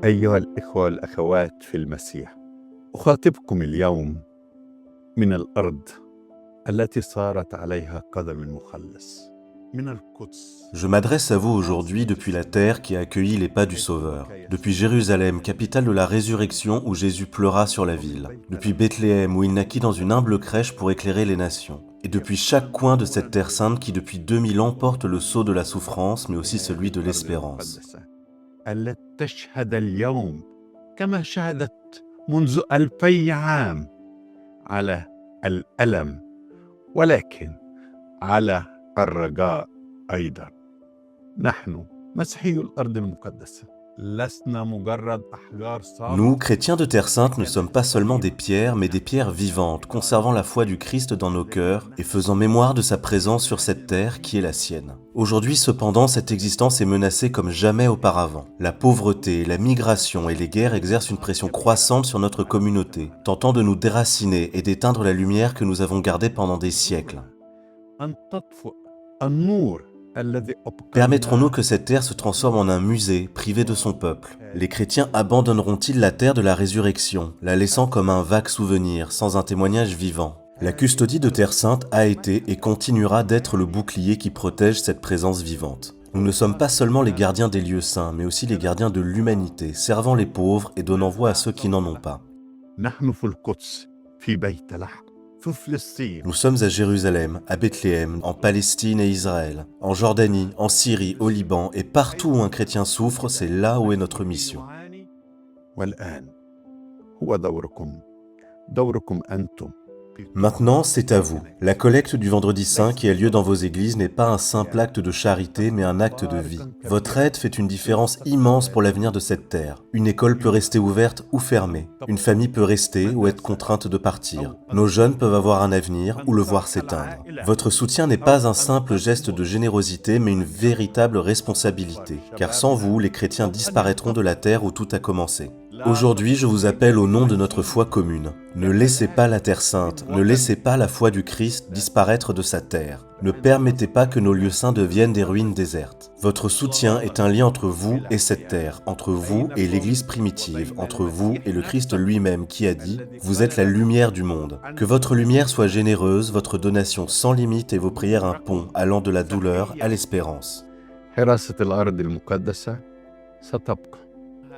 أيها الإخوة والأخوات في المسيح، أخاطبكم اليوم من الأرض التي صارت عليها قدم المخلص، من القدس. Je m'adresse à vous aujourd'hui depuis la terre qui a accueilli les pas du Sauveur, depuis Jérusalem, capitale de la résurrection où Jésus pleura sur la ville, depuis Bethléem où il naquit dans une humble crèche pour éclairer les nations, et depuis chaque coin de cette terre sainte qui depuis 2000 ans porte le sceau de la souffrance mais aussi celui de l'espérance. التي تشهد اليوم كما شهدت منذ 2000 عام على الألم، ولكن على الرجاء أيضا. نحن مسيحي الأرض المقدسة لسنا مجرد أحجار صامتة. Nous, chrétiens de Terre Sainte, ne sommes pas seulement des pierres, mais des pierres vivantes, conservant la foi du Christ dans nos cœurs et faisant mémoire de sa présence sur cette terre qui est la sienne. Aujourd'hui, cependant, cette existence est menacée comme jamais auparavant. La pauvreté, la migration et les guerres exercent une pression croissante sur notre communauté, tentant de nous déraciner et d'éteindre la lumière que nous avons gardée pendant des siècles. Permettrons-nous que cette terre se transforme en un musée privé de son peuple? Les chrétiens abandonneront-ils la terre de la résurrection, la laissant comme un vague souvenir, sans un témoignage vivant? La custodie de Terre Sainte a été et continuera d'être le bouclier qui protège cette présence vivante. Nous ne sommes pas seulement les gardiens des lieux saints, mais aussi les gardiens de l'humanité, servant les pauvres et donnant voix à ceux qui n'en ont pas. Nous sommes à Jérusalem, à Bethléem, en Palestine et Israël, en Jordanie, en Syrie, au Liban, et partout où un chrétien souffre, c'est là où est notre mission. Maintenant, c'est à vous. La collecte du Vendredi Saint qui a lieu dans vos églises n'est pas un simple acte de charité, mais un acte de vie. Votre aide fait une différence immense pour l'avenir de cette terre. Une école peut rester ouverte ou fermée. Une famille peut rester ou être contrainte de partir. Nos jeunes peuvent avoir un avenir ou le voir s'éteindre. Votre soutien n'est pas un simple geste de générosité, mais une véritable responsabilité. Car sans vous, les chrétiens disparaîtront de la terre où tout a commencé. Aujourd'hui, je vous appelle au nom de notre foi commune. Ne laissez pas la Terre Sainte, ne laissez pas la foi du Christ disparaître de sa terre. Ne permettez pas que nos lieux saints deviennent des ruines désertes. Votre soutien est un lien entre vous et cette terre, entre vous et l'Église primitive, entre vous et le Christ lui-même qui a dit « Vous êtes la lumière du monde ». Que votre lumière soit généreuse, votre donation sans limite et vos prières un pont allant de la douleur à l'espérance.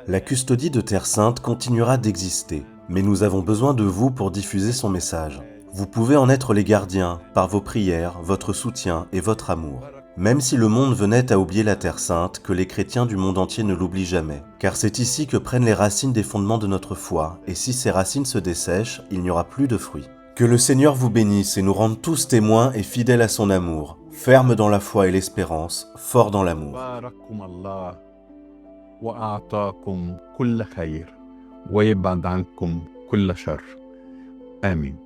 La custodie de Terre Sainte continuera d'exister, mais nous avons besoin de vous pour diffuser son message. Vous pouvez en être les gardiens par vos prières, votre soutien et votre amour. Même si le monde venait à oublier la Terre Sainte, que les chrétiens du monde entier ne l'oublient jamais. Car c'est ici que prennent les racines des fondements de notre foi, et si ces racines se dessèchent, il n'y aura plus de fruits. Que le Seigneur vous bénisse et nous rende tous témoins et fidèles à son amour, fermes dans la foi et l'espérance, forts dans l'amour. وأعطاكم كل خير ويبعد عنكم كل شر. آمين.